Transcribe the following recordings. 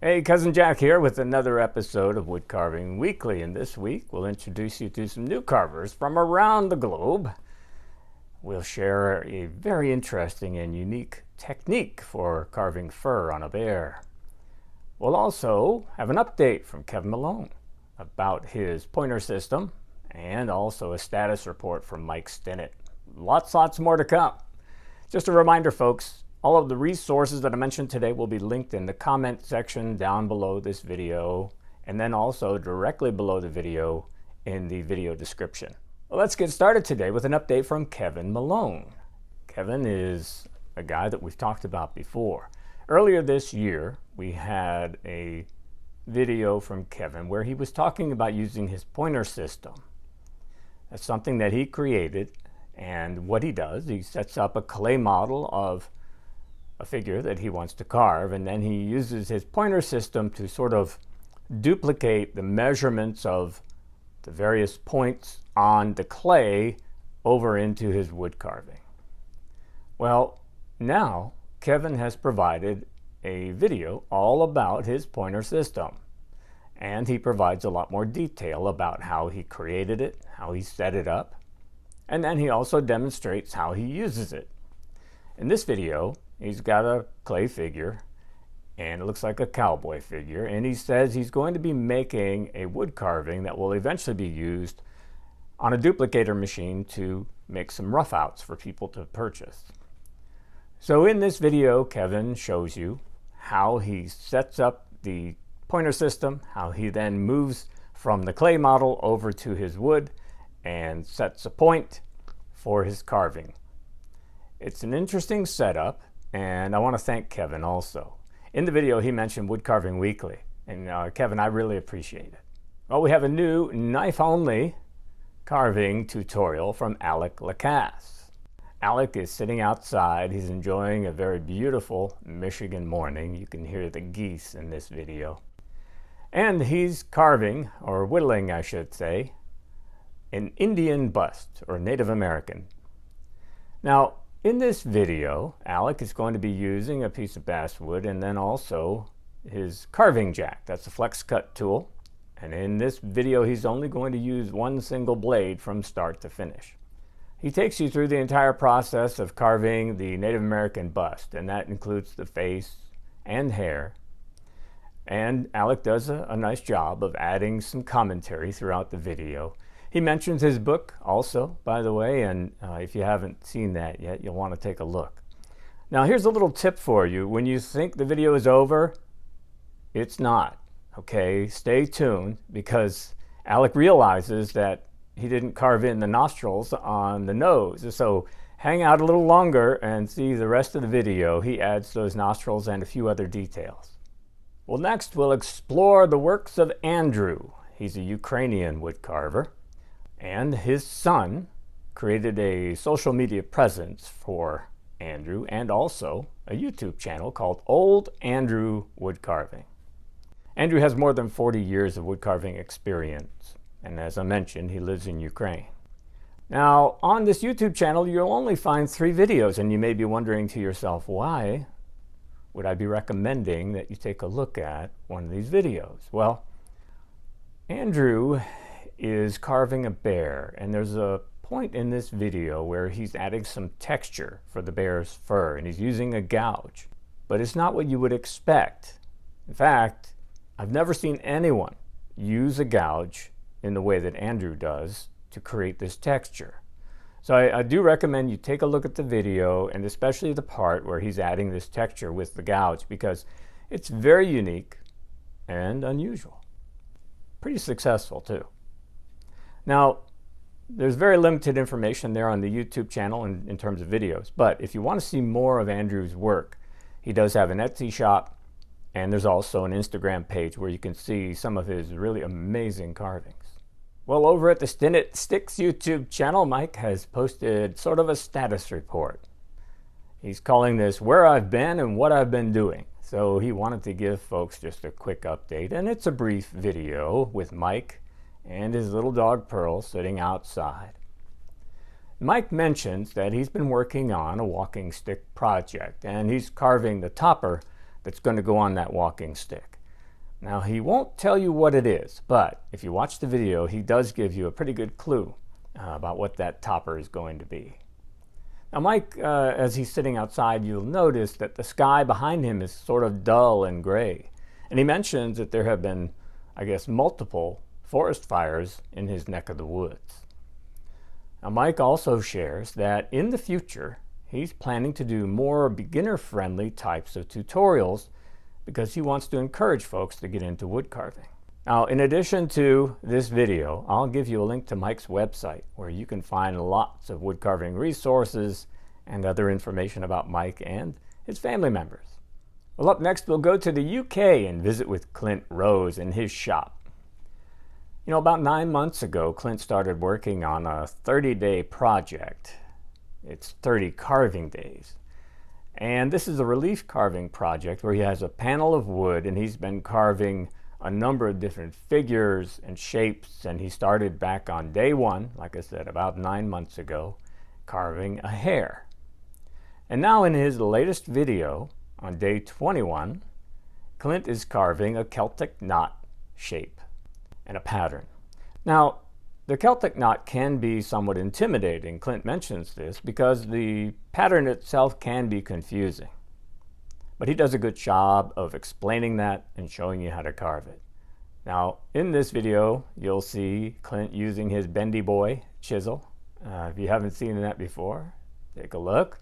Hey, Cousin Jack here with another episode of Woodcarving Weekly, and this week we'll introduce you to some new carvers from around the globe. We'll share a very interesting and unique technique for carving fur on a bear. We'll also have an update from Kevin Malone about his pointer system and also a status report from Mike Stinnett. Lots more to come. Just a reminder, folks, all of the resources that I mentioned today will be linked in the comment section down below this video, and then also directly below the video in the video description. Well, let's get started today with an update from Kevin Malone. Kevin is a guy that we've talked about before. Earlier this year, we had a video from Kevin where he was talking about using his pointer system. That's something that he created, and what he does, he sets up a clay model of a figure that he wants to carve, and then he uses his pointer system to sort of duplicate the measurements of the various points on the clay over into his wood carving. Well, now Kevin has provided a video all about his pointer system, and he provides a lot more detail about how he created it, how he set it up, and then he also demonstrates how he uses it. In this video, he's got a clay figure, and it looks like a cowboy figure, and he says he's going to be making a wood carving that will eventually be used on a duplicator machine to make some roughouts for people to purchase. So in this video, Kevin shows you how he sets up the pointer system, how he then moves from the clay model over to his wood and sets a point for his carving. It's an interesting setup, and I want to thank Kevin also. In the video, he mentioned Woodcarving Weekly, and Kevin, I really appreciate it. Well, we have a new knife-only carving tutorial from Alec LaCasse. Alec is sitting outside. He's enjoying a very beautiful Michigan morning. You can hear the geese in this video. And he's carving, or whittling I should say, an Indian bust, or Native American. Now, in this video, Alec is going to be using a piece of basswood and then also his carving jack. That's a flex cut tool. And in this video, he's only going to use one single blade from start to finish. He takes you through the entire process of carving the Native American bust, and that includes the face and hair. And Alec does a nice job of adding some commentary throughout the video. He mentions his book also, by the way, and if you haven't seen that yet, you'll want to take a look. Now, here's a little tip for you. When you think the video is over, it's not, okay? Stay tuned, because Alec realizes that he didn't carve in the nostrils on the nose. So hang out a little longer and see the rest of the video. He adds those nostrils and a few other details. Well, next we'll explore the works of Andrew. He's a Ukrainian woodcarver. And his son created a social media presence for Andrew and also a YouTube channel called Old Andrew Woodcarving. Andrew has more than 40 years of woodcarving experience, and as I mentioned, he lives in Ukraine. Now, on this YouTube channel, you'll only find 3 videos, and you may be wondering to yourself, why would I be recommending that you take a look at one of these videos? Well, Andrew is carving a bear, and there's a point in this video where he's adding some texture for the bear's fur, and he's using a gouge. But it's not what you would expect. In fact, I've never seen anyone use a gouge in the way that Andrew does to create this texture. So I do recommend you take a look at the video, and especially the part where he's adding this texture with the gouge, because it's very unique and unusual. Pretty successful too. Now, there's very limited information there on the YouTube channel in terms of videos, but if you want to see more of Andrew's work, he does have an Etsy shop, and there's also an Instagram page where you can see some of his really amazing carvings. Well, over at the Stinnett Sticks YouTube channel, Mike has posted sort of a status report. He's calling this Where I've Been and What I've Been Doing. So he wanted to give folks just a quick update, and it's a brief video with Mike and his little dog Pearl sitting outside. Mike mentions that he's been working on a walking stick project, and he's carving the topper that's going to go on that walking stick. Now, he won't tell you what it is, but if you watch the video, he does give you a pretty good clue about what that topper is going to be. Now, Mike, as he's sitting outside, you'll notice that the sky behind him is sort of dull and gray. And he mentions that there have been, I guess, multiple forest fires in his neck of the woods. Now, Mike also shares that in the future, he's planning to do more beginner-friendly types of tutorials because he wants to encourage folks to get into wood carving. Now, in addition to this video, I'll give you a link to Mike's website where you can find lots of wood carving resources and other information about Mike and his family members. Well, up next, we'll go to the UK and visit with Clint Rose in his shop. You know, about 9 months ago, Clint started working on a 30-day project. It's 30 carving days. And this is a relief carving project where he has a panel of wood and he's been carving a number of different figures and shapes, and he started back on day one, like I said, about 9 months ago, carving a hare. And now in his latest video, on day 21, Clint is carving a Celtic knot shape and a pattern. Now, the Celtic knot can be somewhat intimidating. Clint mentions this because the pattern itself can be confusing. But he does a good job of explaining that and showing you how to carve it. Now, in this video, you'll see Clint using his bendy boy chisel. If you haven't seen that before, take a look.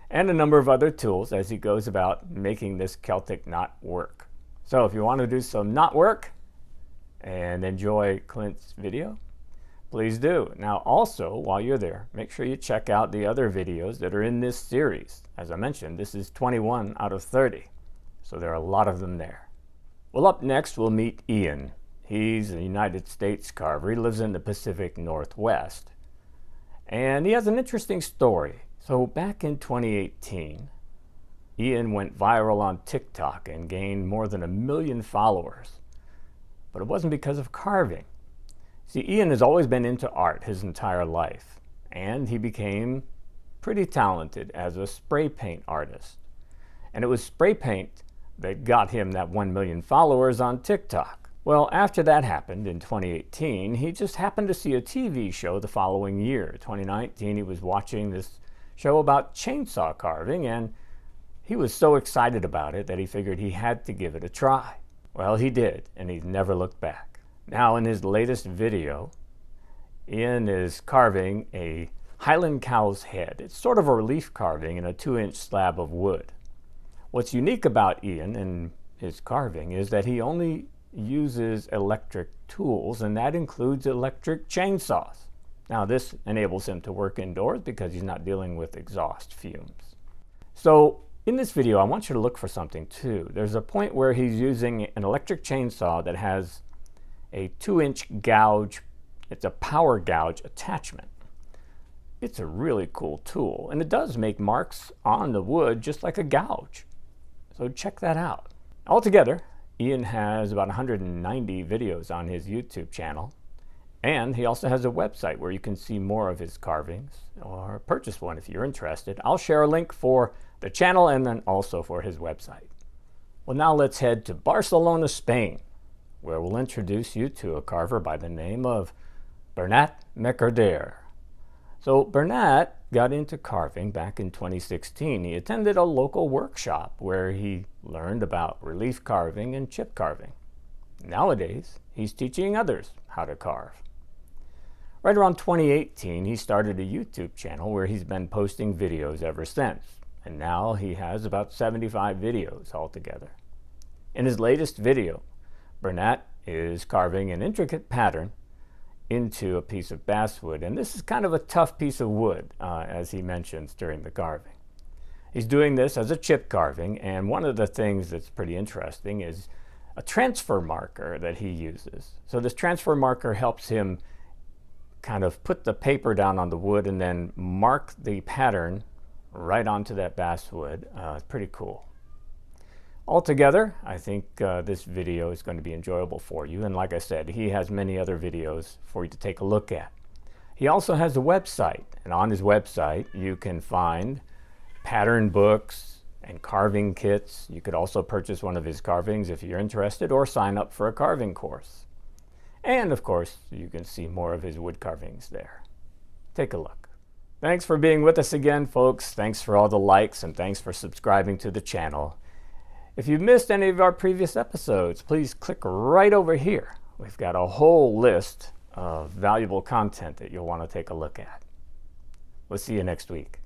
And a number of other tools as he goes about making this Celtic knot work. So if you want to do some knot work and enjoy Clint's video, please do. Now also, while you're there, make sure you check out the other videos that are in this series. As I mentioned, this is 21 out of 30, so there are a lot of them there. Well, up next, we'll meet Ian. He's a United States carver. He lives in the Pacific Northwest. And he has an interesting story. So back in 2018, Ian went viral on Tik Tok and gained more than 1 million followers. But it wasn't because of carving. See, Ian has always been into art his entire life, and he became pretty talented as a spray paint artist. And it was spray paint that got him that 1 million followers on TikTok. Well, after that happened in 2018, he just happened to see a TV show the following year. 2019, he was watching this show about chainsaw carving, and he was so excited about it that he figured he had to give it a try. Well, he did, and he's never looked back. Now, in his latest video, Ian is carving a Highland cow's head. It's sort of a relief carving in a 2-inch slab of wood. What's unique about Ian and his carving is that he only uses electric tools, and that includes electric chainsaws. Now, this enables him to work indoors because he's not dealing with exhaust fumes. So, in this video, I want you to look for something too. There's a point where he's using an electric chainsaw that has a 2-inch gouge. It's a power gouge attachment. It's a really cool tool, and it does make marks on the wood just like a gouge. So check that out. Altogether, Ian has about 190 videos on his YouTube channel, and he also has a website where you can see more of his carvings or purchase one if you're interested. I'll share a link for the channel and then also for his website. Well, now let's head to Barcelona, Spain, where we'll introduce you to a carver by the name of Bernat Mercader. So Bernat got into carving back in 2016. He attended a local workshop where he learned about relief carving and chip carving. Nowadays, he's teaching others how to carve. Right around 2018, he started a YouTube channel where he's been posting videos ever since. And now he has about 75 videos altogether. In his latest video, Bernat is carving an intricate pattern into a piece of basswood, and this is kind of a tough piece of wood, as he mentions during the carving. He's doing this as a chip carving, and one of the things that's pretty interesting is a transfer marker that he uses. So this transfer marker helps him kind of put the paper down on the wood and then mark the pattern right onto that basswood. It's pretty cool. Altogether, I think this video is going to be enjoyable for you, and like I said, he has many other videos for you to take a look at. He also has a website, and on his website you can find pattern books and carving kits. You could also purchase one of his carvings if you're interested, or sign up for a carving course. And of course, you can see more of his wood carvings there. Take a look. Thanks for being with us again, folks. Thanks for all the likes, and thanks for subscribing to the channel. If you've missed any of our previous episodes, please click right over here. We've got a whole list of valuable content that you'll want to take a look at. We'll see you next week.